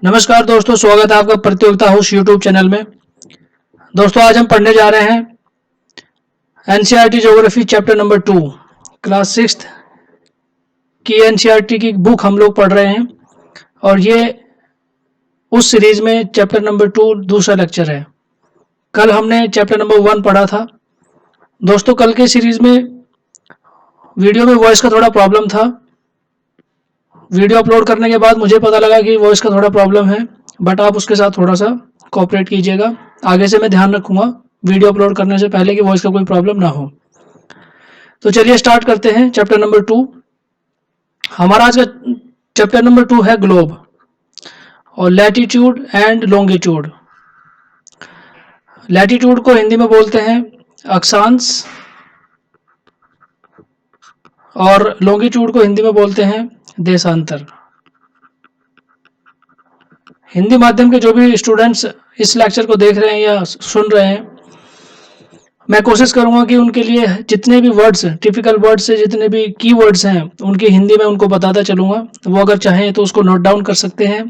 नमस्कार दोस्तों, स्वागत है आपका प्रतियोगिता हाउस यूट्यूब चैनल में। दोस्तों आज हम पढ़ने जा रहे हैं NCERT geography chapter number 2 class 6 की एनसीईआरटी की बुक हम लोग पढ़ रहे हैं और ये उस सीरीज में चैप्टर नंबर 2 दूसरा लेक्चर है। कल हमने चैप्टर नंबर 1 पढ़ा था। दोस्तों कल के सीरीज में वीडियो में वॉइस का थोड़ा प्रॉब्लम था। वीडियो अपलोड करने के बाद मुझे पता लगा कि वॉइस का थोड़ा प्रॉब्लम है, बट आप उसके साथ थोड़ा सा कोऑपरेट कीजिएगा। आगे से मैं ध्यान रखूंगा वीडियो अपलोड करने से पहले कि वॉइस का कोई प्रॉब्लम ना हो। तो चलिए स्टार्ट करते हैं चैप्टर नंबर 2। हमारा आज का चैप्टर नंबर 2 है ग्लोब और लैटिट्यूड एंड लॉन्गिट्यूड। लैटिट्यूड को हिंदी में बोलते हैं अक्षांश और लॉन्गिट्यूड को हिंदी में बोलते हैं देशांतर। हिंदी माध्यम के जो भी स्टूडेंट्स इस लेक्चर को देख रहे हैं या सुन रहे हैं, मैं कोशिश करूंगा कि उनके लिए जितने भी वर्ड्स, टिपिकल वर्ड्स से जितने भी की वर्ड्स हैं उनकी हिंदी में उनको बताता चलूंगा। वो अगर चाहें तो उसको नोट डाउन कर सकते हैं।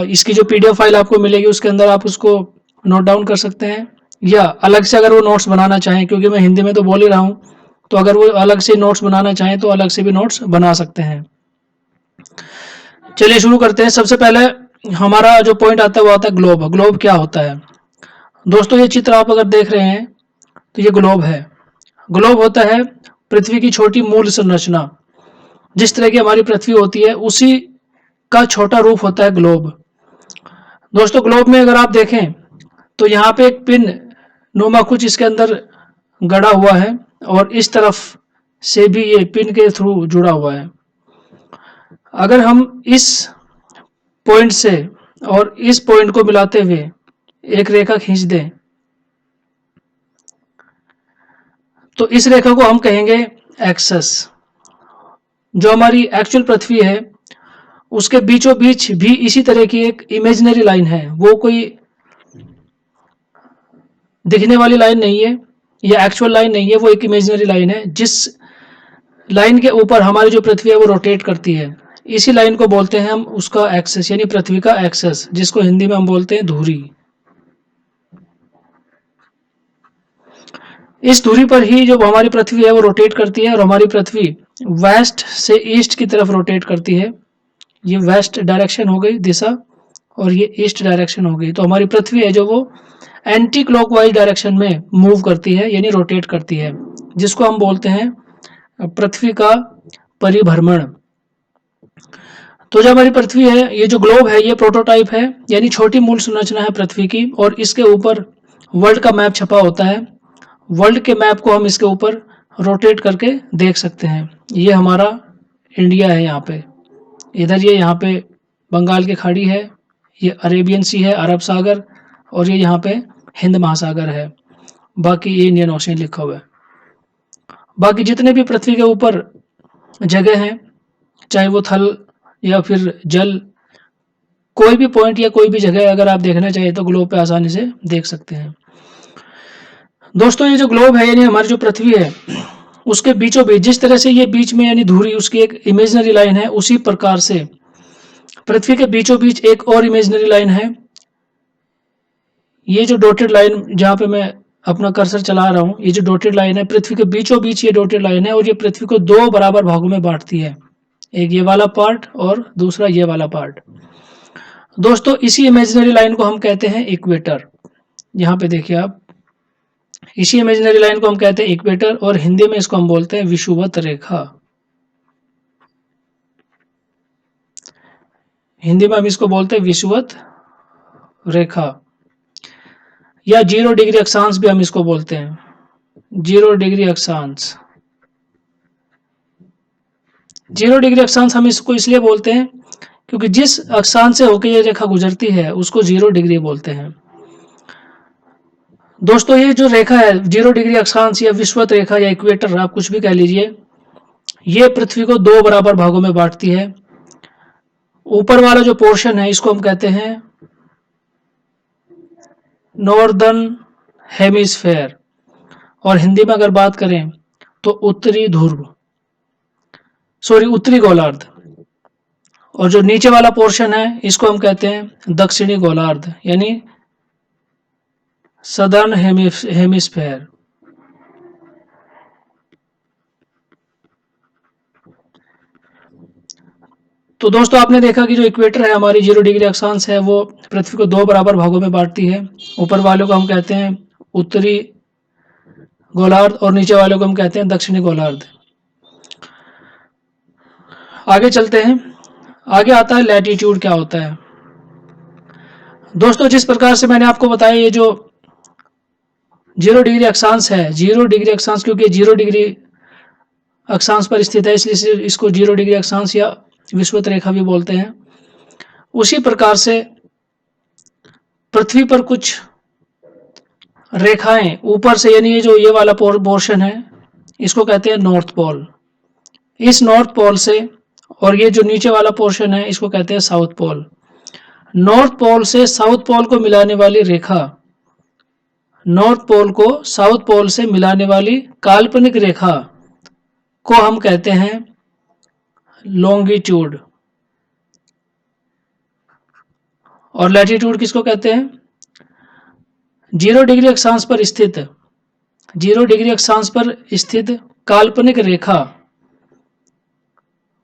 इसकी जो पीडीएफ फाइल आपको मिलेगी उसके अंदर आप उसको नोट डाउन कर सकते हैं, या अलग से अगर वो नोट्स बनाना चाहें, क्योंकि मैं हिंदी में तो बोल ही रहा हूँ, तो अगर वो अलग से नोट्स बनाना चाहें तो अलग से भी नोट्स बना सकते हैं। चलिए शुरू करते हैं। सबसे पहले हमारा जो पॉइंट आता है वो आता है ग्लोब। ग्लोब क्या होता है? दोस्तों ये चित्र आप अगर देख रहे हैं तो ये ग्लोब है। ग्लोब होता है पृथ्वी की छोटी मूल संरचना। जिस तरह की हमारी पृथ्वी होती है उसी का छोटा रूप होता है ग्लोब। दोस्तों ग्लोब में अगर आप देखें तो यहाँ पे एक पिन नुमा कुछ इसके अंदर गड़ा हुआ है और इस तरफ से भी ये पिन के थ्रू जुड़ा हुआ है। अगर हम इस पॉइंट से और इस पॉइंट को मिलाते हुए एक रेखा खींच दें तो इस रेखा को हम कहेंगे एक्सेस। जो हमारी एक्चुअल पृथ्वी है उसके बीचों बीच भी इसी तरह की एक इमेजिनरी लाइन है। वो कोई दिखने वाली लाइन नहीं है या एक्चुअल लाइन नहीं है, वो एक इमेजिनरी लाइन है जिस लाइन के ऊपर हमारी जो पृथ्वी है वो रोटेट करती है। इसी लाइन को बोलते हैं हम उसका एक्सेस, यानी पृथ्वी का एक्सेस, जिसको हिंदी में हम बोलते हैं धुरी। इस धुरी पर ही जो हमारी पृथ्वी है वो रोटेट करती है और हमारी पृथ्वी वेस्ट से ईस्ट की तरफ रोटेट करती है। ये वेस्ट डायरेक्शन हो गई दिशा और ये ईस्ट डायरेक्शन हो गई। तो हमारी पृथ्वी है जो वो एंटी क्लॉकवाइज डायरेक्शन में मूव करती है, यानी रोटेट करती है, जिसको हम बोलते हैं पृथ्वी का परिभ्रमण। तो जो हमारी पृथ्वी है, ये जो ग्लोब है, ये प्रोटोटाइप है, यानी छोटी मूल संरचना है पृथ्वी की, और इसके ऊपर वर्ल्ड का मैप छपा होता है। वर्ल्ड के मैप को हम इसके ऊपर रोटेट करके देख सकते हैं। ये हमारा इंडिया है। यहाँ पे इधर ये यहाँ पे बंगाल की खाड़ी है, ये अरेबियन सी है, अरब सागर, और ये यहाँ पे हिंद महासागर है। बाकी ये इंडियन ओशन लिखा हुआ है। बाकी जितने भी पृथ्वी के ऊपर जगह हैं, चाहे वो थल या फिर जल, कोई भी पॉइंट या कोई भी जगह अगर आप देखना चाहिए तो ग्लोब पे आसानी से देख सकते हैं। दोस्तों ये जो ग्लोब है, यानी हमारी जो पृथ्वी है, उसके बीचों बीच जिस तरह से ये बीच में यानी धुरी उसकी एक इमेजिनरी लाइन है, उसी प्रकार से पृथ्वी के बीचों बीच एक और इमेजिनरी लाइन है। ये जो डॉटेड लाइन जहाँ पे मैं अपना कर्सर चला रहा हूँ, ये जो डॉटेड लाइन है पृथ्वी के बीचों बीच ये डॉटेड लाइन है, और ये पृथ्वी को दो बराबर भागों में बांटती है, एक ये वाला पार्ट और दूसरा ये वाला पार्ट। दोस्तों इसी इमेजिनरी लाइन को हम कहते हैं इक्वेटर। यहाँ पे देखिए आप, इसी इमेजिनरी लाइन को हम कहते हैं इक्वेटर, और हिंदी में इसको हम बोलते हैं विषुवत रेखा। हिंदी में हम इसको बोलते हैं विषुवत रेखा, या 0 डिग्री अक्षांश भी हम इसको बोलते हैं। 0 डिग्री अक्षांश, 0 डिग्री अक्षांश हम इसको इसलिए बोलते हैं क्योंकि जिस अक्षांश से होकर ये रेखा गुजरती है उसको 0 डिग्री बोलते हैं। दोस्तों ये जो रेखा है 0 डिग्री अक्षांश या विषुवत रेखा या इक्वेटर, आप कुछ भी कह लीजिए, ये पृथ्वी को दो बराबर भागों में बांटती है। ऊपर वाला जो पोर्शन है इसको हम कहते हैं नॉर्दर्न हेमिस्फेयर, और हिंदी में अगर बात करें तो उत्तरी ध्रुव, उत्तरी गोलार्ध। और जो नीचे वाला पोर्शन है इसको हम कहते हैं दक्षिणी गोलार्ध यानी सदर्न हेमिस्फेयर। तो दोस्तों आपने देखा कि जो इक्वेटर है हमारी 0 डिग्री अक्षांश है वो पृथ्वी को 2 बराबर भागों में बांटती है। ऊपर वालों को हम कहते हैं उत्तरी गोलार्ध और नीचे वालों को हम कहते हैं दक्षिणी गोलार्ध। आगे चलते हैं। आगे आता है लैटीट्यूड क्या होता है। दोस्तों जिस प्रकार से मैंने आपको बताया ये जो 0 डिग्री अक्षांश है, 0 डिग्री अक्षांश क्योंकि 0 डिग्री अक्षांश पर स्थित है इसलिए इसको 0 डिग्री अक्षांश या विषुवत रेखा भी बोलते हैं। उसी प्रकार से पृथ्वी पर कुछ रेखाएं ऊपर से यानी ये वाला पोर्शन है इसको कहते हैं नॉर्थ पोल। इस नॉर्थ पोल से और ये जो नीचे वाला पोर्शन है इसको कहते हैं साउथ पोल। नॉर्थ पोल से साउथ पोल को मिलाने वाली रेखा, नॉर्थ पोल को साउथ पोल से मिलाने वाली काल्पनिक रेखा को हम कहते हैं लॉन्गिट्यूड। और लैटीट्यूड किसको कहते हैं? 0 डिग्री अक्षांश पर स्थित 0 डिग्री अक्षांश पर स्थित काल्पनिक रेखा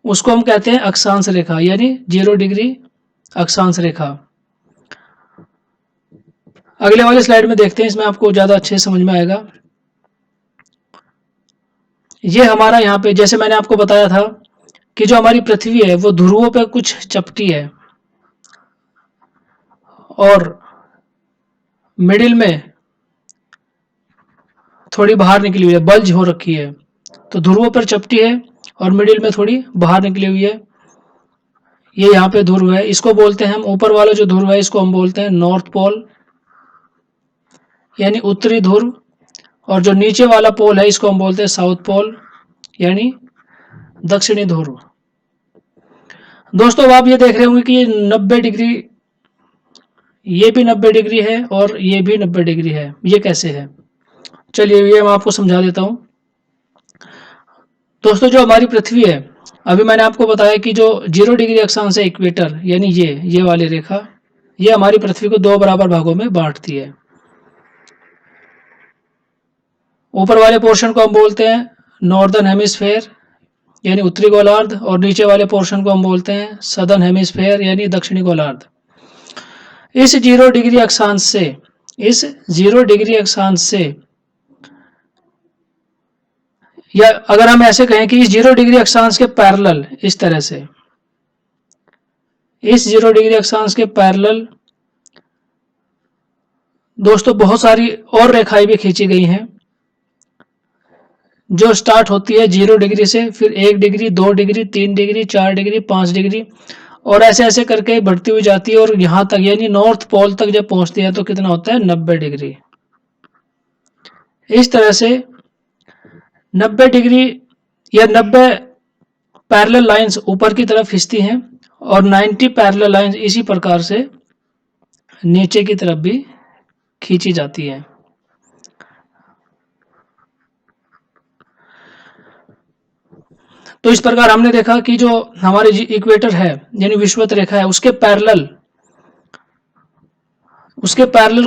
उसको हम कहते हैं अक्षांश रेखा यानी 0 डिग्री अक्षांश रेखा। अगले वाले स्लाइड में देखते हैं, इसमें आपको ज्यादा अच्छे समझ में आएगा। ये हमारा यहाँ पे जैसे मैंने आपको बताया था कि जो हमारी पृथ्वी है वो ध्रुवों पे कुछ चपटी है और मिडिल में थोड़ी बाहर निकली हुई है, बल्ज हो रखी है। तो ध्रुवों पर चपटी है और मिडिल में थोड़ी बाहर निकली हुई है। ये यहाँ पे ध्रुव है, इसको बोलते हैं हम, ऊपर वाला जो ध्रुव है इसको हम बोलते हैं नॉर्थ पोल यानी उत्तरी ध्रुव, और जो नीचे वाला पोल है इसको हम बोलते हैं साउथ पोल यानी दक्षिणी ध्रुव। दोस्तों अब आप ये देख रहे होंगे कि ये 90 डिग्री, ये भी 90 डिग्री है और ये भी 90 डिग्री है। ये कैसे है? चलिए ये मैं आपको समझा देता हूँ। दोस्तों जो हमारी पृथ्वी है, अभी मैंने आपको बताया कि जो 0 डिग्री अक्षांश है इक्वेटर यानी ये वाली रेखा, ये हमारी पृथ्वी को 2 बराबर भागों में बांटती है। ऊपर वाले पोर्शन को हम बोलते हैं नॉर्दर्न हेमिस्फेयर यानी उत्तरी गोलार्ध और नीचे वाले पोर्शन को हम बोलते हैं सदर्न हेमिस्फेयर यानी दक्षिणी गोलार्ध। इस 0 डिग्री अक्षांश से या अगर हम ऐसे कहें कि इस 0 डिग्री अक्षांश के पैरेलल, इस तरह से इस 0 डिग्री अक्षांश के पैरेलल दोस्तों बहुत सारी और रेखाएं भी खींची गई हैं जो स्टार्ट होती है 0 डिग्री से, फिर 1 degree, 2 degree, 3 degree, 4 degree, 5 degree और ऐसे ऐसे करके बढ़ती हुई जाती है और यहां तक यानी नॉर्थ पोल तक जब पहुंचती है तो कितना होता है 90 डिग्री। इस तरह से 90 डिग्री या 90 पैरेलल लाइंस ऊपर की तरफ खिंचती हैं और 90 पैरेलल लाइंस इसी प्रकार से नीचे की तरफ भी खींची जाती है। तो इस प्रकार हमने देखा कि जो हमारे इक्वेटर है यानी विषुवत रेखा है उसके पैरेलल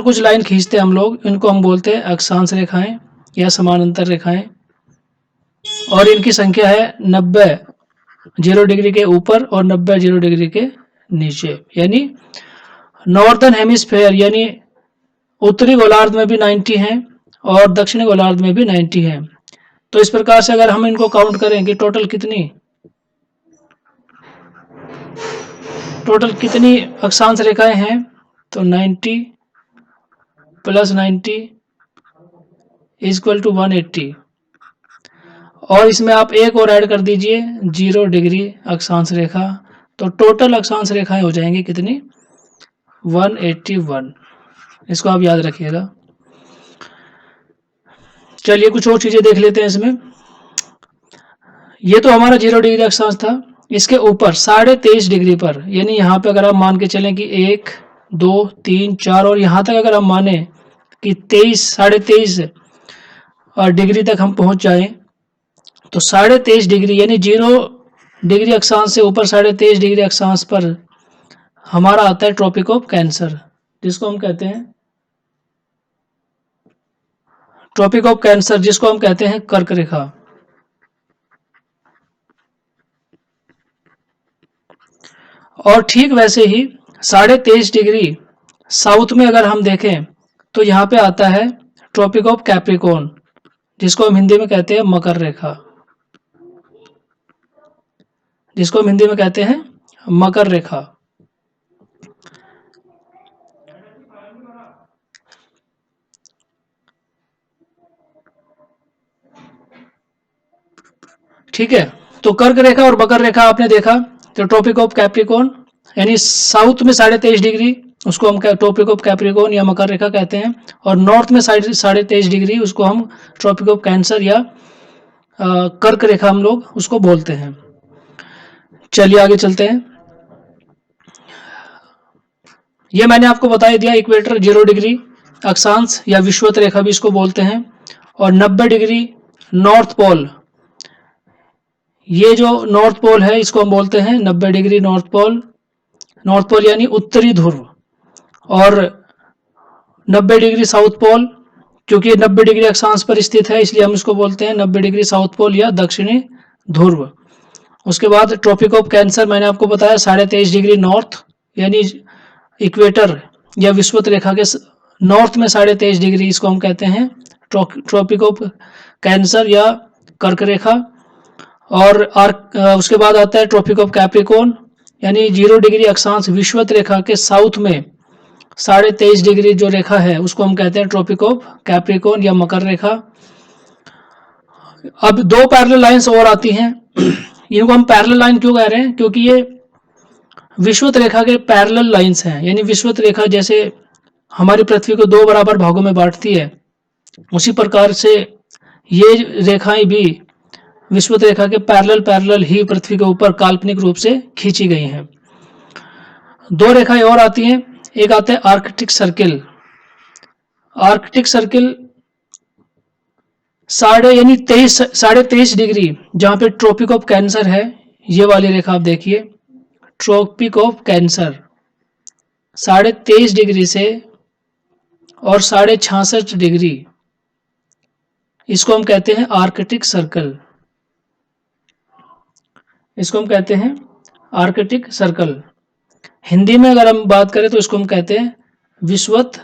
कुछ लाइन खींचते हैं हम लोग, इनको हम बोलते हैं अक्षांश रेखाएं या समानांतर रेखाएं, और इनकी संख्या है 90 0 डिग्री के ऊपर और 90 0 डिग्री के नीचे। यानी नॉर्दर्न हेमिस्फेयर यानी उत्तरी गोलार्ध में भी 90 हैं और दक्षिणी गोलार्ध में भी 90 हैं। तो इस प्रकार से अगर हम इनको काउंट करें कि टोटल कितनी अक्षांश रेखाएं हैं, तो 90 + 90 = 180 और इसमें आप एक और ऐड कर दीजिए 0 डिग्री अक्षांश रेखा, तो टोटल अक्षांश रेखाएं हो जाएंगी कितनी 181। इसको आप याद रखिएगा। चलिए कुछ और चीजें देख लेते हैं इसमें। ये तो हमारा 0 डिग्री अक्षांश था। इसके ऊपर 23.5 डिग्री पर यानी यहाँ पे अगर आप मान के चलें कि 1 2 3 4 और यहाँ तक अगर हम माने कि 23.5 डिग्री तक हम पहुंच जाएं, तो 23.5 डिग्री यानी 0 डिग्री अक्षांश से ऊपर 23.5 डिग्री अक्षांश पर हमारा आता है ट्रॉपिक ऑफ कैंसर, जिसको हम कहते हैं ट्रॉपिक ऑफ कैंसर, जिसको हम कहते हैं कर्क रेखा। और ठीक वैसे ही 23.5 डिग्री साउथ में अगर हम देखें तो यहाँ पे आता है ट्रॉपिक ऑफ कैप्रिकॉर्न, जिसको हम हिंदी में कहते हैं मकर रेखा, जिसको हम हिंदी में कहते हैं मकर रेखा। ठीक है, तो कर्क रेखा और मकर रेखा आपने देखा। तो ट्रॉपिक ऑफ कैप्रिकॉर्न यानी साउथ में 23.5 डिग्री, उसको हम ट्रॉपिक ऑफ कैप्रिकॉर्न या मकर रेखा कहते हैं, और नॉर्थ में 23.5 डिग्री, उसको हम ट्रॉपिक ऑफ कैंसर या कर्क रेखा हम लोग उसको बोलते हैं। चलिए आगे चलते हैं। ये मैंने आपको बता दिया, इक्वेटर 0 डिग्री अक्षांश या विषुवत रेखा भी इसको बोलते हैं, और 90 डिग्री नॉर्थ पोल, ये जो नॉर्थ पोल है इसको हम बोलते हैं 90 degree north pole. North pole यानी उत्तरी ध्रुव, और 90 डिग्री साउथ पोल, क्योंकि 90 डिग्री अक्षांश पर स्थित है इसलिए हम इसको बोलते हैं 90 डिग्री साउथ पोल या दक्षिणी ध्रुव। उसके बाद ट्रॉपिक ऑफ कैंसर मैंने आपको बताया 23.5 डिग्री नॉर्थ, यानी इक्वेटर या विषुवत रेखा के नॉर्थ में 23.5 डिग्री, इसको हम कहते हैं ट्रॉपिक ऑफ कैंसर या कर्क रेखा। और उसके बाद आता है ट्रॉपिक ऑफ कैप्रिकॉर्न, यानी 0 डिग्री अक्षांश विषुवत रेखा के साउथ में 23.5 डिग्री जो रेखा है उसको हम कहते हैं ट्रॉपिक ऑफ कैप्रिकॉर्न या मकर रेखा। अब 2 पैरेलल लाइंस और आती हैं। इनको हम पैरेलल लाइन क्यों कह रहे हैं? क्योंकि ये विषुवत रेखा के पैरेलल लाइंस हैं, यानी विषुवत रेखा जैसे हमारी पृथ्वी को 2 बराबर भागों में बांटती है, उसी प्रकार से ये रेखाएं भी विषुवत रेखा के पैरेलल ही पृथ्वी के ऊपर काल्पनिक रूप से खींची गई हैं। 2 रेखाएं और आती हैं, एक आता है Arctic circle. Arctic circle 23.5 degree, जहां पे ट्रॉपिक ऑफ कैंसर है, ये वाली रेखा आप देखिए, ट्रॉपिक ऑफ कैंसर 23.5 डिग्री से और 66.5 डिग्री, इसको हम कहते हैं आर्कटिक सर्कल, इसको हम कहते हैं आर्कटिक सर्कल। हिंदी में अगर हम बात करें तो इसको हम कहते हैं विषुवत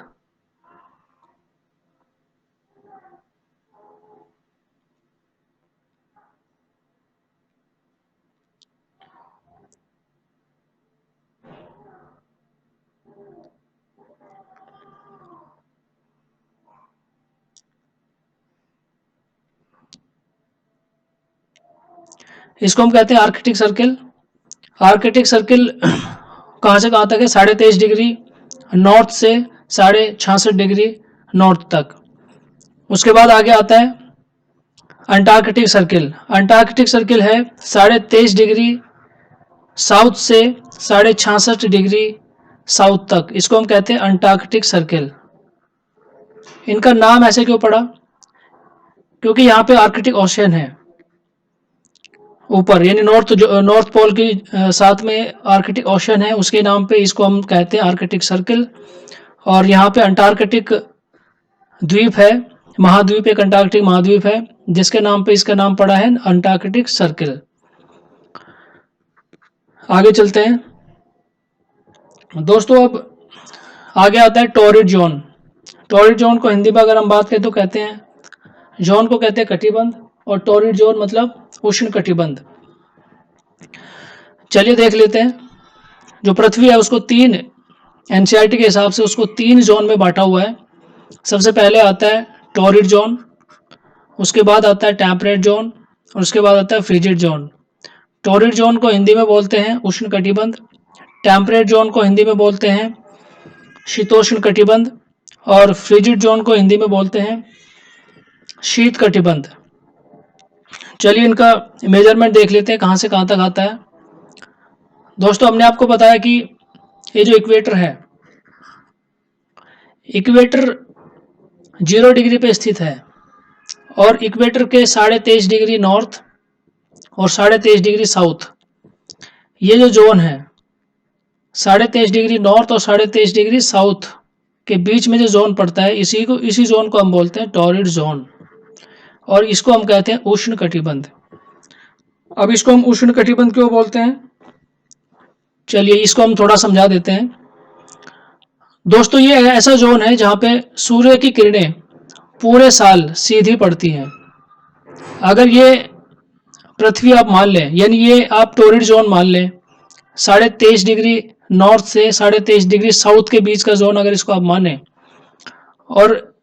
इसको हम कहते हैं आर्कटिक सर्किल। आर्कटिक सर्किल कहाँ से कहाँ तक है? 23.5 डिग्री नॉर्थ से 66.5 डिग्री नॉर्थ तक। उसके बाद आगे आता है अंटार्कटिक सर्किल। अंटार्कटिक सर्किल है 23.5 डिग्री साउथ से 66.5 डिग्री साउथ तक, इसको हम कहते हैं अंटार्कटिक सर्किल। इनका नाम ऐसे क्यों पड़ा? क्योंकि यहाँ पे आर्कटिक ओशन है ऊपर, यानी नॉर्थ पोल की साथ में आर्कटिक ओशन है, उसके नाम पे इसको हम कहते हैं आर्कटिक सर्किल। और यहाँ पे अंटार्कटिक द्वीप है, महाद्वीप, एक अंटार्कटिक महाद्वीप है, जिसके नाम पे इसका नाम पड़ा है अंटार्कटिक सर्किल। आगे चलते हैं दोस्तों। अब आगे आता है टॉरिड जोन। टॉरिड जोन को हिंदी में अगर हम बात करें तो कहते हैं, जोन को कहते हैं कटिबंध, और टॉरिड जोन मतलब उष्ण कटिबंध। चलिए देख लेते हैं। जो पृथ्वी है उसको 3, एनसीईआरटी के हिसाब से उसको 3 जोन में बांटा हुआ है। सबसे पहले आता है टॉरिड जोन, उसके बाद आता है टेम्परेट जोन, और उसके बाद आता है फ्रिजिड जोन। टॉरिड जोन को हिंदी में बोलते हैं उष्ण कटिबंध, टेम्परेट जोन को हिंदी में बोलते हैं शीतोष्ण कटिबंध, और फ्रिजिड जोन को हिंदी में बोलते हैं शीत कटिबंध। चलिए इनका मेजरमेंट देख लेते हैं कहाँ से कहाँ तक आता है। दोस्तों हमने आपको बताया कि ये जो इक्वेटर है, इक्वेटर 0 डिग्री पे स्थित है, और इक्वेटर के 23.5 डिग्री नॉर्थ और 23.5 डिग्री साउथ, ये जो जोन है 23.5 डिग्री नॉर्थ और 23.5 डिग्री साउथ के बीच में जो जोन पड़ता है, इसी जोन को हम बोलते हैं टॉरिड जोन, और इसको हम कहते हैं उष्ण कटिबंध। अब इसको हम उष्ण कटिबंध क्यों बोलते हैं, चलिए इसको हम थोड़ा समझा देते हैं। दोस्तों ये ऐसा जोन है जहाँ पे सूर्य की किरणें पूरे साल सीधी पड़ती हैं। अगर ये पृथ्वी आप मान लें, यानी ये आप टॉरिड जोन मान लें, 23.5 डिग्री नॉर्थ से 23.5 डिग्री साउथ के बीच का जोन अगर इसको आप माने, और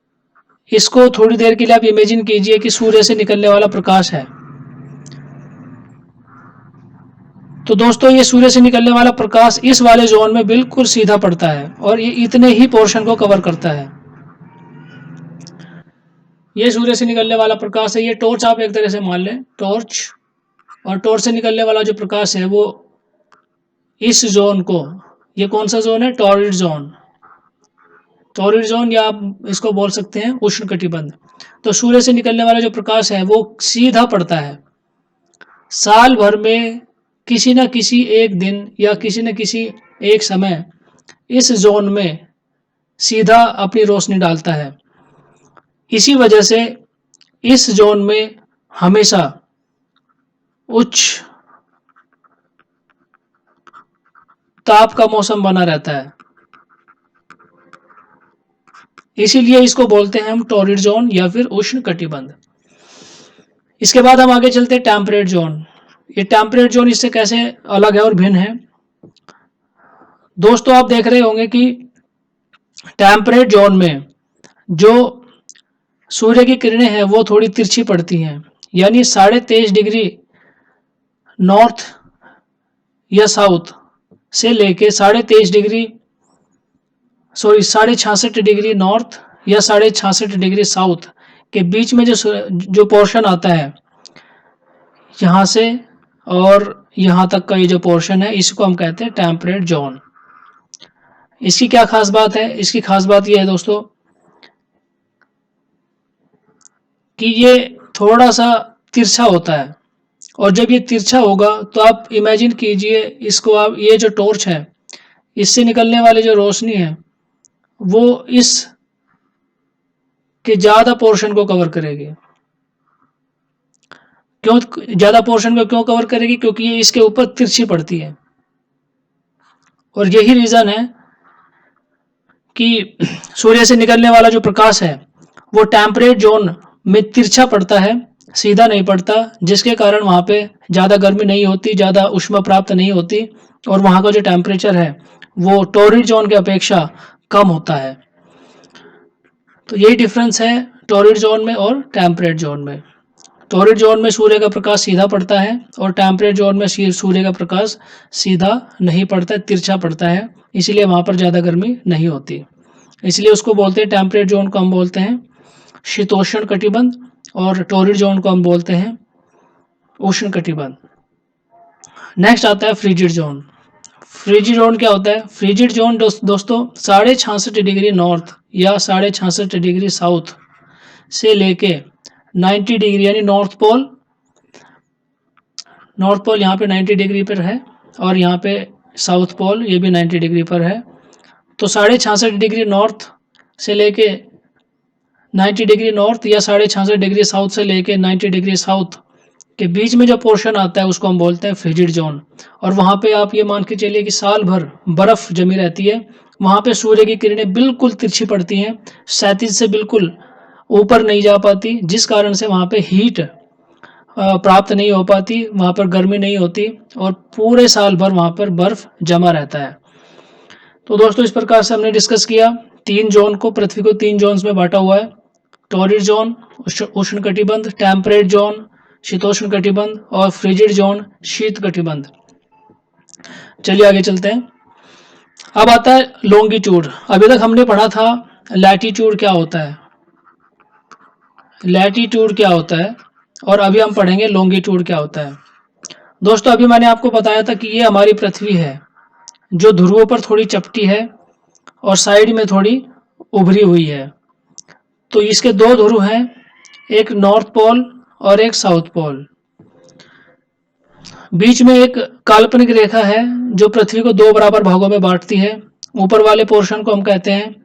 इसको थोड़ी देर के लिए आप इमेजिन कीजिए कि सूर्य से निकलने वाला प्रकाश है। तो दोस्तों ये सूर्य से निकलने वाला प्रकाश इस वाले जोन में बिल्कुल सीधा पड़ता है और ये इतने ही पोर्शन को कवर करता है। ये सूर्य से निकलने वाला प्रकाश है, ये टॉर्च आप एक तरह से मान लें, टॉर्च, और टॉर्च से निकलने वाला जो प्रकाश है वो इस जोन को, ये कौन सा जोन है, टॉरिड जोन, टॉरिड जोन, या आप इसको बोल सकते हैं उष्ण कटिबंध। तो सूर्य से निकलने वाला जो प्रकाश है वो सीधा पड़ता है, साल भर में किसी न किसी एक दिन या किसी न किसी एक समय इस जोन में सीधा अपनी रोशनी डालता है। इसी वजह से इस जोन में हमेशा उच्च ताप का मौसम बना रहता है, इसीलिए इसको बोलते हैं हम टॉरिड जोन या फिर उष्ण कटिबंध। इसके बाद हम आगे चलते हैं टेम्परेट जोन। ये टेम्परेट जोन इससे कैसे अलग है और भिन्न है। दोस्तों आप देख रहे होंगे कि टेम्परेट जोन में जो सूर्य की किरणें हैं वो थोड़ी तिरछी पड़ती हैं, यानी 23.5 डिग्री नॉर्थ या साउथ से लेके 23.5 डिग्री 66.5 डिग्री नॉर्थ या 66.5 डिग्री साउथ के बीच में जो पोर्शन आता है यहाँ से और यहाँ तक का, ये जो पोर्शन है इसको हम कहते हैं टेम्परेट जोन। इसकी क्या खास बात है, इसकी खास बात यह है दोस्तों कि ये थोड़ा सा तिरछा होता है, और जब ये तिरछा होगा तो आप इमेजिन कीजिए इसको, आप ये जो टॉर्च है इससे निकलने वाली जो रोशनी है वो इस के ज़्यादा पोर्शन को कवर करेगी। क्यों ज़्यादा पोर्शन को क्यों कवर करेगी, क्योंकि ये इसके ऊपर तिरछी पड़ती है, और यही रीज़न है कि सूर्य से निकलने वाला जो प्रकाश है वो टेम्परेट जोन में तिरछा पड़ता है, सीधा नहीं पड़ता, जिसके कारण वहाँ पे ज़्यादा गर्मी नहीं होती, ज़्यादा ऊष्मा प्राप्त नहीं होती, और वहाँ का जो टेम्परेचर है वो टॉरिड जोन की अपेक्षा कम होता है। तो यही डिफरेंस है टॉरिड जोन में और टेम्परेट जोन में। टॉरिड जोन में सूर्य का प्रकाश सीधा पड़ता है और टेम्परेट जोन में सूर्य का प्रकाश सीधा नहीं पड़ता है, तिरछा पड़ता है, इसीलिए वहाँ पर ज़्यादा गर्मी नहीं होती। इसलिए उसको बोलते हैं, टेम्परेट जोन को हम बोलते हैं शीतोष्ण कटिबंध और टॉरिड जोन को हम बोलते हैं उष्ण कटिबंध। नेक्स्ट आता है फ्रिजिड जोन। फ्रिजिड जोन क्या होता है, फ्रिजिड जोन दोस्तों 66.5 डिग्री नॉर्थ या 66.5 डिग्री साउथ से लेके 90 डिग्री, यानी नॉर्थ पोल यहाँ पे 90 डिग्री पर है और यहाँ पे साउथ पोल ये भी 90 डिग्री पर है। तो 66.5 डिग्री नॉर्थ से लेके 90 डिग्री नॉर्थ या 66.5 डिग्री साउथ से लेके 90 डिग्री साउथ के बीच में जो पोर्शन आता है उसको हम बोलते हैं फ्रिजिड जोन। और वहाँ पे आप ये मान के चलिए कि साल भर बर्फ जमी रहती है, वहाँ पे सूर्य की किरणें बिल्कुल तिरछी पड़ती हैं, क्षैतिज से बिल्कुल ऊपर नहीं जा पाती, जिस कारण से वहाँ पे हीट प्राप्त नहीं हो पाती, वहाँ पर गर्मी नहीं होती और पूरे साल भर वहाँ पर बर्फ जमा रहता है। तो दोस्तों इस प्रकार से हमने डिस्कस किया 3 जोन को, पृथ्वी को 3 जोन्स में बांटा हुआ है, टॉरिड जोन उष्ण कटिबंध, टेम्परेट जोन शीतोष्ण कटिबंध और फ्रिजिड जोन शीत कटिबंध। चलिए आगे चलते हैं। अब आता है लॉन्गिट्यूड। अभी तक हमने पढ़ा था लैटीट्यूड क्या होता है, लैटीट्यूड क्या होता है, और अभी हम पढ़ेंगे लॉन्गिट्यूड क्या होता है। दोस्तों अभी मैंने आपको बताया था कि ये हमारी पृथ्वी है जो ध्रुवों पर थोड़ी चपटी है और साइड में थोड़ी उभरी हुई है। तो इसके 2 ध्रुव हैं, एक नॉर्थ पोल और एक साउथ पोल। बीच में एक काल्पनिक रेखा है जो पृथ्वी को दो बराबर भागों में बांटती है। ऊपर वाले पोर्शन को हम कहते हैं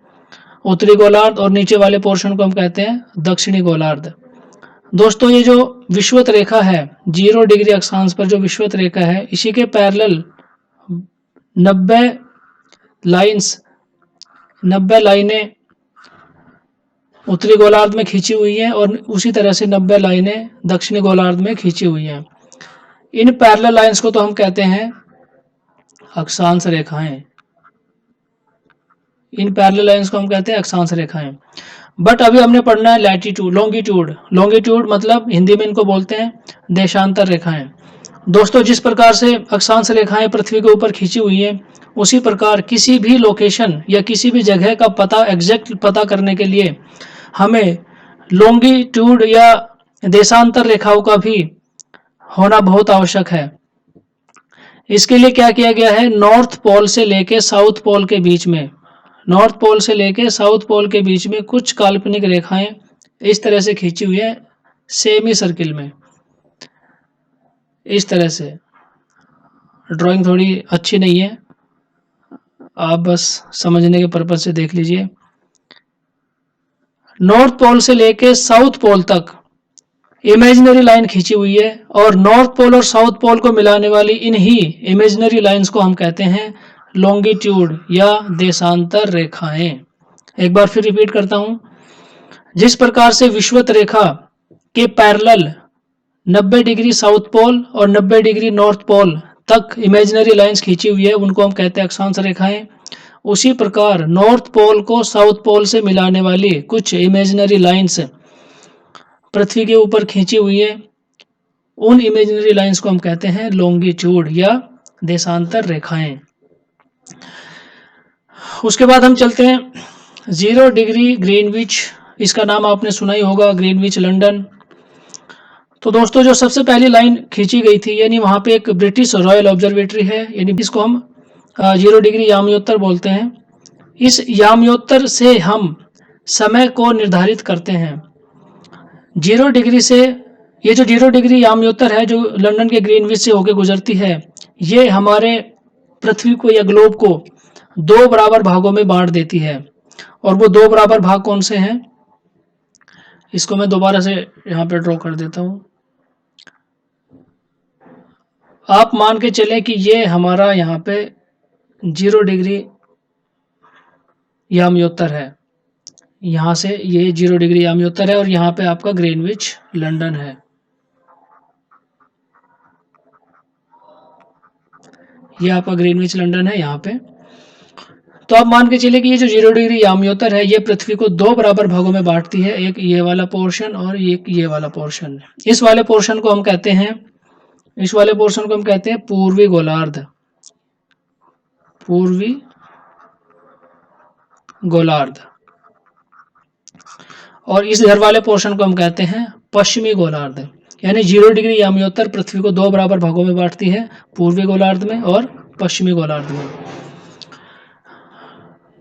उत्तरी गोलार्ध और नीचे वाले पोर्शन को हम कहते हैं दक्षिणी गोलार्ध। दोस्तों ये जो विषुवत रेखा है 0 डिग्री अक्षांश पर जो विषुवत रेखा है, इसी के पैरेलल 90 लाइनें उत्तरी गोलार्ध में खींची हुई हैं और उसी तरह से 90 लाइनें दक्षिणी गोलार्ध में खींची हुई हैं। इन पैरेलल लाइंस को तो हम कहते हैं अक्षांश रेखाएं। इन पैरेलल लाइंस को हम कहते हैं अक्षांश रेखाएं। बट अभी हमने पढ़ना है लैटिट्यूड, लॉन्गिट्यूड। लॉन्गिट्यूड मतलब हिंदी में इनको बोलते हैं देशांतर रेखाएं। दोस्तों जिस प्रकार से अक्षांश रेखाएं पृथ्वी के ऊपर खींची हुई हैं, उसी प्रकार किसी भी लोकेशन या किसी भी जगह का पता एग्जैक्ट पता करने के लिए हमें लॉन्गिट्यूड या देशांतर रेखाओं का भी होना बहुत आवश्यक है। इसके लिए क्या किया गया है, नॉर्थ पोल से लेके साउथ पोल के बीच में, नॉर्थ पोल से लेके साउथ पोल के बीच में कुछ काल्पनिक रेखाएं इस तरह से खींची हुई है सेमी सर्किल में। इस तरह से ड्राइंग थोड़ी अच्छी नहीं है, आप बस समझने के पर्पज से देख लीजिए। नॉर्थ पोल से लेके साउथ पोल तक इमेजिनरी लाइन खींची हुई है और नॉर्थ पोल और साउथ पोल को मिलाने वाली इन्हीं इमेजिनरी लाइंस को हम कहते हैं लॉन्गिट्यूड या देशांतर रेखाएं। एक बार फिर रिपीट करता हूं, जिस प्रकार से विषुवत रेखा के पैरेलल 90 डिग्री साउथ पोल और 90 डिग्री नॉर्थ पोल तक इमेजिनरी लाइंस खींची हुई है, उनको हम कहते हैं अक्षांश रेखाएं। उसी प्रकार नॉर्थ पोल को साउथ पोल से मिलाने वाली कुछ इमेजिनरी लाइंस पृथ्वी के ऊपर खींची हुई है, उन इमेजिनरी लाइंस को हम कहते हैं लॉन्गिट्यूड या देशांतर रेखाएं। उसके बाद हम चलते हैं 0 डिग्री ग्रीनविच। इसका नाम आपने सुना ही होगा, ग्रीनविच लंदन। तो दोस्तों जो सबसे पहली लाइन खींची गई थी, यानी वहां पे एक ब्रिटिश रॉयल ऑब्जर्वेटरी है, यानी इसको हम 0 डिग्री याम्योत्तर बोलते हैं। इस याम्योत्तर से हम समय को निर्धारित करते हैं। 0 डिग्री से, ये जो 0 डिग्री याम्योत्तर है जो लंदन के ग्रीनविच से होकर गुजरती है, ये हमारे पृथ्वी को या ग्लोब को दो बराबर भागों में बांट देती है। और वो दो बराबर भाग कौन से हैं, इसको मैं दोबारा से यहाँ पे ड्रॉ कर देता हूँ। आप मान के चलें कि ये हमारा यहाँ पे 0 डिग्री याम्योत्तर है, यहाँ से ये 0 डिग्री याम्योत्तर है और यहाँ पे आपका ग्रीनविच लंदन है। ये आपका ग्रीनविच लंदन है यहाँ पे। तो आप मान के चलिए कि ये जो 0 डिग्री याम्योत्तर है, ये पृथ्वी को दो बराबर भागों में बांटती है, एक ये वाला पोर्शन और एक ये वाला पोर्शन। इस वाले पोर्शन को हम कहते हैं, इस वाले पोर्शन को हम कहते हैं पूर्वी गोलार्ध, पूर्वी गोलार्ध। और इस इधर वाले पोर्शन को हम कहते हैं पश्चिमी गोलार्ध। यानी 0 डिग्री याम्योत्तर पृथ्वी को दो बराबर भागों में बांटती है, पूर्वी गोलार्ध में और पश्चिमी गोलार्ध में।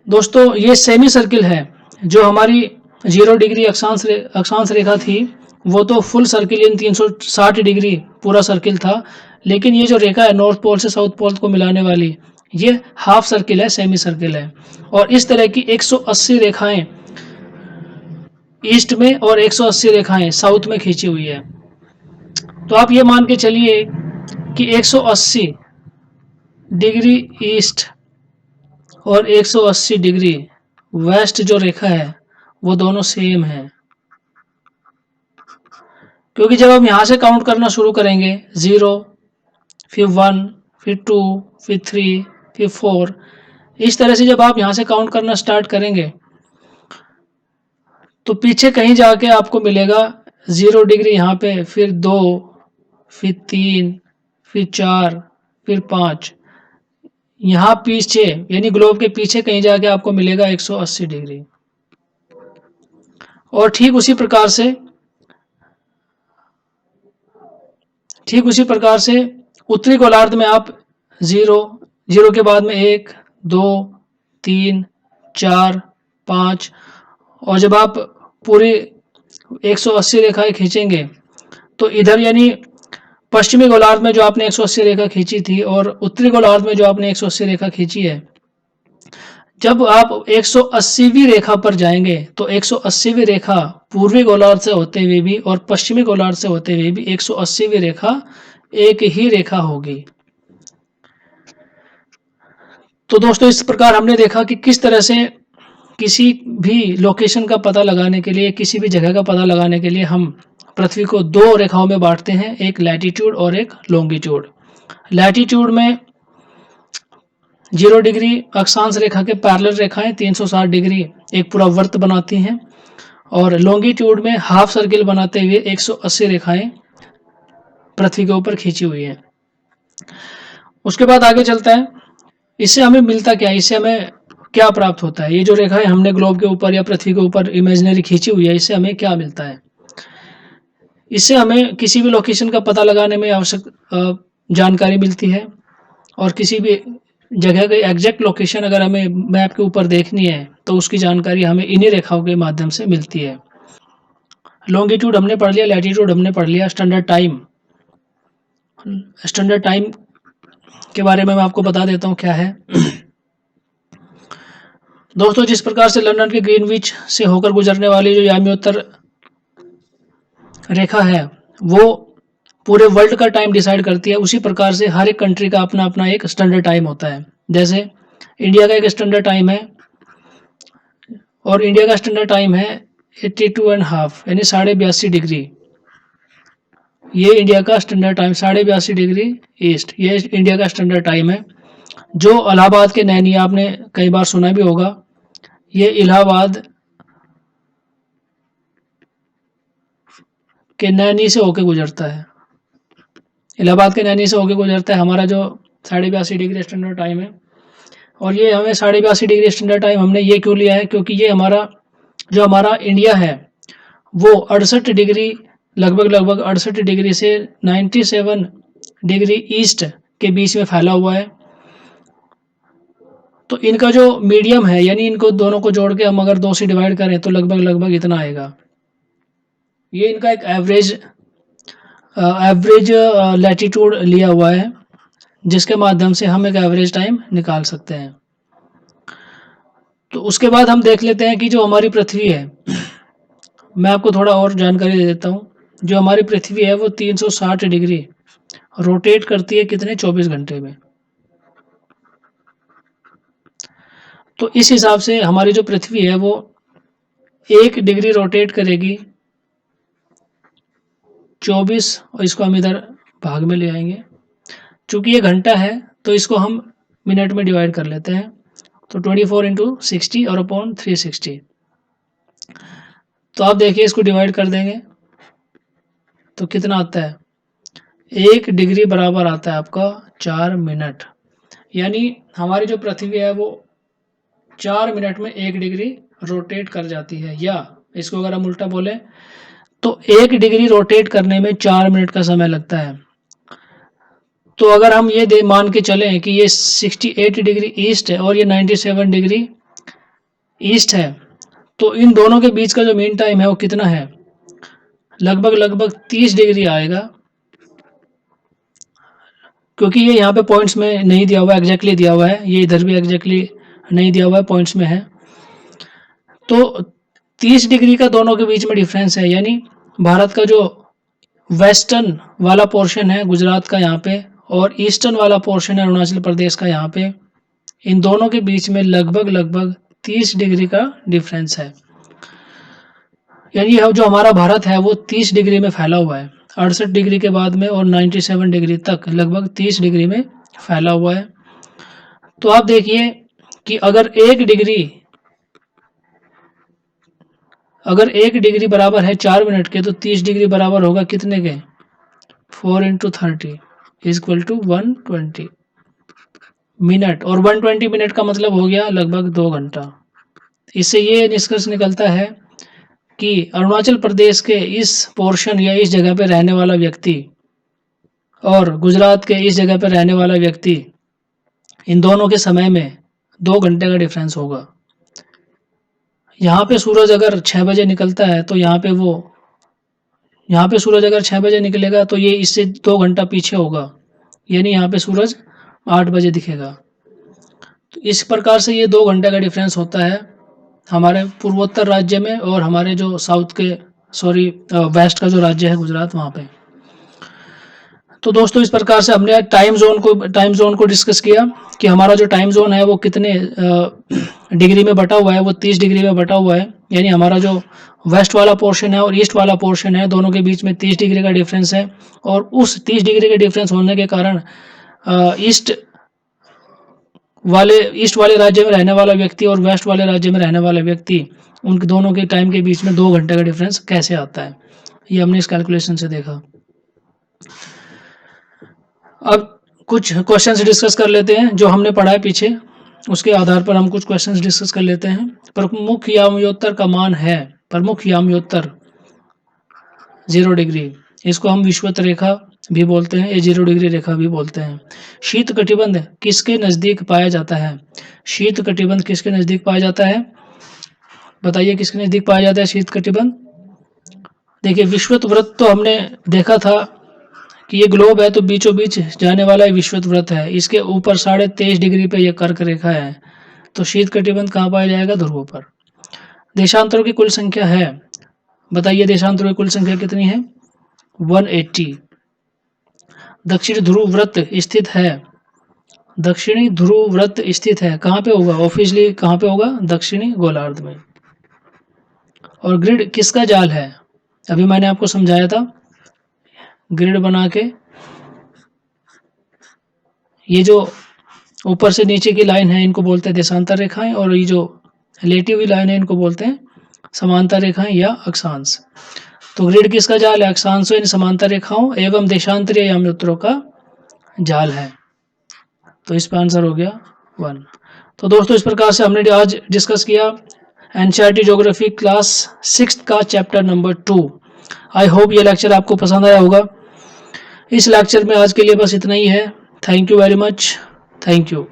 दोस्तों ये सेमी सर्किल है, जो हमारी 0 डिग्री अक्षांश रेखा थी वो तो फुल सर्किल यानी 360 डिग्री पूरा सर्किल था, लेकिन ये जो रेखा है नॉर्थ पोल से साउथ पोल को मिलाने वाली, ये हाफ सर्किल है, सेमी सर्किल है। और इस तरह की 180 रेखाएं ईस्ट में और 180 रेखाएं साउथ में खींची हुई है। तो आप ये मान के चलिए कि 180 डिग्री ईस्ट और 180 डिग्री वेस्ट जो रेखा है वो दोनों सेम है, क्योंकि जब हम यहां से काउंट करना शुरू करेंगे 0, फिर 1, फिर 2, फिर 3, फिर 4, इस तरह से जब आप यहां से काउंट करना स्टार्ट करेंगे तो पीछे कहीं जाके आपको मिलेगा 0 डिग्री यहाँ पे, फिर 2, फिर 3, फिर 4, फिर 5। यहाँ पीछे यानी ग्लोब के पीछे कहीं जाके आपको मिलेगा 180 डिग्री। और ठीक उसी प्रकार से उत्तरी गोलार्ध में आप 0 के बाद में 1, 2, 3, 4, 5, और जब आप पूरी 180 रेखाएं खींचेंगे तो इधर यानी पश्चिमी गोलार्ध में जो आपने 180 रेखा खींची थी और उत्तरी गोलार्ध में जो आपने 180 रेखा खींची है, जब आप 180वीं रेखा पर जाएंगे तो 180वीं रेखा पूर्वी गोलार्ध से होते हुए भी और पश्चिमी गोलार्ध से होते हुए भी 180वीं रेखा एक ही रेखा होगी। तो दोस्तों इस प्रकार हमने देखा कि किस तरह से किसी भी लोकेशन का पता लगाने के लिए, किसी भी जगह का पता लगाने के लिए हम पृथ्वी को दो रेखाओं में बांटते हैं, एक लैटीट्यूड और एक लॉन्गिट्यूड। लैटीट्यूड में 0 डिग्री अक्षांश रेखा के पैरेलल रेखाएं 360 डिग्री एक पूरा वर्त बनाती हैं और लॉन्गिट्यूड में हाफ सर्किल बनाते हुए 180 रेखाएं पृथ्वी के ऊपर खींची हुई हैं। उसके बाद आगे चलता है, इससे हमें मिलता क्या है, इससे हमें क्या प्राप्त होता है। ये जो रेखाएं हमने ग्लोब के ऊपर या पृथ्वी के ऊपर इमेजिनरी खींची हुई है, इससे हमें क्या मिलता है। इससे हमें किसी भी लोकेशन का पता लगाने में आवश्यक जानकारी मिलती है और किसी भी जगह की एग्जैक्ट लोकेशन अगर हमें मैप के ऊपर देखनी है तो उसकी जानकारी हमें इन्हीं रेखाओं के माध्यम से मिलती है। लॉन्गिट्यूड हमने पढ़ लिया, लैटीट्यूड हमने पढ़ लिया। स्टैंडर्ड टाइम के बारे में मैं आपको बता देता हूँ क्या है। दोस्तों जिस प्रकार से लंदन के ग्रीनविच से होकर गुजरने वाली जो यामियोत्तर रेखा है वो पूरे वर्ल्ड का टाइम डिसाइड करती है, उसी प्रकार से हर एक कंट्री का अपना अपना एक स्टैंडर्ड टाइम होता है। जैसे इंडिया का एक स्टैंडर्ड टाइम है और इंडिया का स्टैंडर्ड टाइम है 82.5 यानी 82.5 डिग्री। ये इंडिया का स्टैंडर्ड टाइम 82.5 डिग्री ईस्ट, ये इंडिया का स्टैंडर्ड टाइम है। जो इलाहाबाद के नैनी, आपने कई बार सुना भी होगा, ये इलाहाबाद के नैनी से होके गुजरता है, इलाहाबाद के नैनी से होके गुजरता है हमारा जो 82.5 डिग्री स्टैंडर्ड टाइम है। और ये हमें 82.5 डिग्री स्टैंडर्ड टाइम हमने ये क्यों लिया है, क्योंकि ये हमारा इंडिया है वो 68 डिग्री लगभग 68 डिग्री से 97 डिग्री ईस्ट के बीच में फैला हुआ है। तो इनका जो मीडियम है, यानी इनको दोनों को जोड़ के हम अगर 2 से डिवाइड करें तो लगभग इतना आएगा। ये इनका एक एवरेज लैटीट्यूड लिया हुआ है जिसके माध्यम से हम एक एवरेज टाइम निकाल सकते हैं। तो उसके बाद हम देख लेते हैं कि जो हमारी पृथ्वी है, मैं आपको थोड़ा और जानकारी दे देता हूँ। जो हमारी पृथ्वी है वो 360 डिग्री रोटेट करती है कितने, 24 घंटे में। तो इस हिसाब से हमारी जो पृथ्वी है वो 1 डिग्री रोटेट करेगी 24, और इसको हम इधर भाग में ले आएंगे। चूंकि ये घंटा है तो इसको हम मिनट में डिवाइड कर लेते हैं, तो 24 इंटू 60 और अपॉन 360। तो आप देखिए इसको डिवाइड कर देंगे तो कितना आता है, 1 डिग्री बराबर आता है आपका 4 मिनट। यानी हमारी जो पृथ्वी है वो 4 मिनट में 1 डिग्री रोटेट कर जाती है। या इसको अगर हम उल्टा बोले तो 1 डिग्री रोटेट करने में 4 मिनट का समय लगता है। तो अगर हम ये मान के चलें कि ये 68 डिग्री ईस्ट है और ये 97 डिग्री ईस्ट है, तो इन दोनों के बीच का जो मीन टाइम है वो कितना है, लगभग 30 डिग्री आएगा। क्योंकि ये यहाँ पे पॉइंट्स में नहीं दिया हुआ, एग्जैक्टली दिया हुआ है, ये इधर भी एग्जैक्टली नहीं दिया हुआ है, पॉइंट्स में है। तो 30 डिग्री का दोनों के बीच में डिफरेंस है। यानी भारत का जो वेस्टर्न वाला पोर्शन है गुजरात का यहाँ पे, और ईस्टर्न वाला पोर्शन है अरुणाचल प्रदेश का यहाँ पे, इन दोनों के बीच में लगभग 30 डिग्री का डिफरेंस है। यानी जो हमारा भारत है वो 30 डिग्री में फैला हुआ है, 68 डिग्री के बाद में और 97 डिग्री तक लगभग 30 डिग्री में फैला हुआ है। तो आप देखिए कि अगर 1 डिग्री बराबर है 4 मिनट के, तो 30 डिग्री बराबर होगा कितने के, 4 इंटू 30 इक्वल टू 120 मिनट, और 120 मिनट का मतलब हो गया लगभग 2 घंटा। इससे ये निष्कर्ष निकलता है कि अरुणाचल प्रदेश के इस पोर्शन या इस जगह पे रहने वाला व्यक्ति और गुजरात के इस जगह पे रहने वाला व्यक्ति, इन दोनों के समय में 2 घंटे का डिफरेंस होगा। यहाँ पे सूरज अगर 6 बजे निकलता है तो यहाँ यहाँ पे सूरज अगर 6 बजे निकलेगा तो ये इससे 2 घंटा पीछे होगा, यानी यहाँ पे सूरज 8 बजे दिखेगा। तो इस प्रकार से ये 2 घंटे का डिफरेंस होता है हमारे पूर्वोत्तर राज्य में और हमारे जो साउथ के वेस्ट का जो राज्य है गुजरात, वहाँ पे। तो दोस्तों इस प्रकार से हमने टाइम जोन को डिस्कस किया कि हमारा जो टाइम जोन है वो कितने डिग्री में बटा हुआ है, वो 30 डिग्री में बटा हुआ है। यानी हमारा जो वेस्ट वाला पोर्शन है और ईस्ट वाला पोर्शन है, दोनों के बीच में 30 डिग्री का डिफरेंस है। और उस 30 डिग्री के डिफरेंस होने के कारण ईस्ट वाले राज्य में रहने वाला व्यक्ति और वेस्ट वाले राज्य में रहने वाला व्यक्ति, उनके दोनों के टाइम के बीच में 2 घंटे का डिफरेंस कैसे आता है, ये हमने इस कैलकुलेशन से देखा। अब कुछ क्वेश्चंस डिस्कस कर लेते हैं जो हमने पढ़ा है पीछे, उसके आधार पर हम कुछ क्वेश्चंस डिस्कस कर लेते हैं। प्रमुख यामयोत्तर का मान है, प्रमुख यामयोत्तर 0 डिग्री, इसको हम विषुवत रेखा भी बोलते हैं, ये 0 डिग्री रेखा भी बोलते हैं। शीत कटिबंध किसके नज़दीक पाया जाता है? शीत कटिबंध किसके नज़दीक पाया जाता है? बताइए किसके नज़दीक पाया जाता है शीत कटिबंध? देखिए विषुवत व्रत तो हमने देखा था कि ये ग्लोब है तो बीचों बीच जाने वाला विषुवत व्रत है, इसके ऊपर 23.5 डिग्री पे ये कर्क रेखा है। तो शीत कटिबंध कहाँ पाया जाएगा? ध्रुवों पर। देशांतरों की कुल संख्या है, बताइए देशांतरों की कुल संख्या कितनी है? 180। दक्षिण ध्रुव व्रत स्थित है, दक्षिणी ध्रुव व्रत स्थित है कहाँ पे होगा? ऑफिशियली कहाँ पे होगा? दक्षिणी गोलार्ध में। और ग्रिड किसका जाल है? अभी मैंने आपको समझाया था, ग्रिड बना के ये जो ऊपर से नीचे की लाइन है इनको बोलते हैं देशांतर रेखाएं, और ये जो लेटी हुई लाइन है इनको बोलते हैं समांतर रेखाएं या अक्षांश। तो ग्रिड किसका जाल है? अक्षांशों यानी समांतर रेखाओं एवं देशांतरीय यामयोत्तरों का जाल है। तो इस पर आंसर हो गया 1। तो दोस्तों इस प्रकार से हमने आज डिस्कस किया एनसीईआरटी ज्योग्राफी क्लास 6 का चैप्टर नंबर 2। आई होप ये लेक्चर आपको पसंद आया होगा। इस लेक्चर में आज के लिए बस इतना ही है। Thank you very much. Thank you.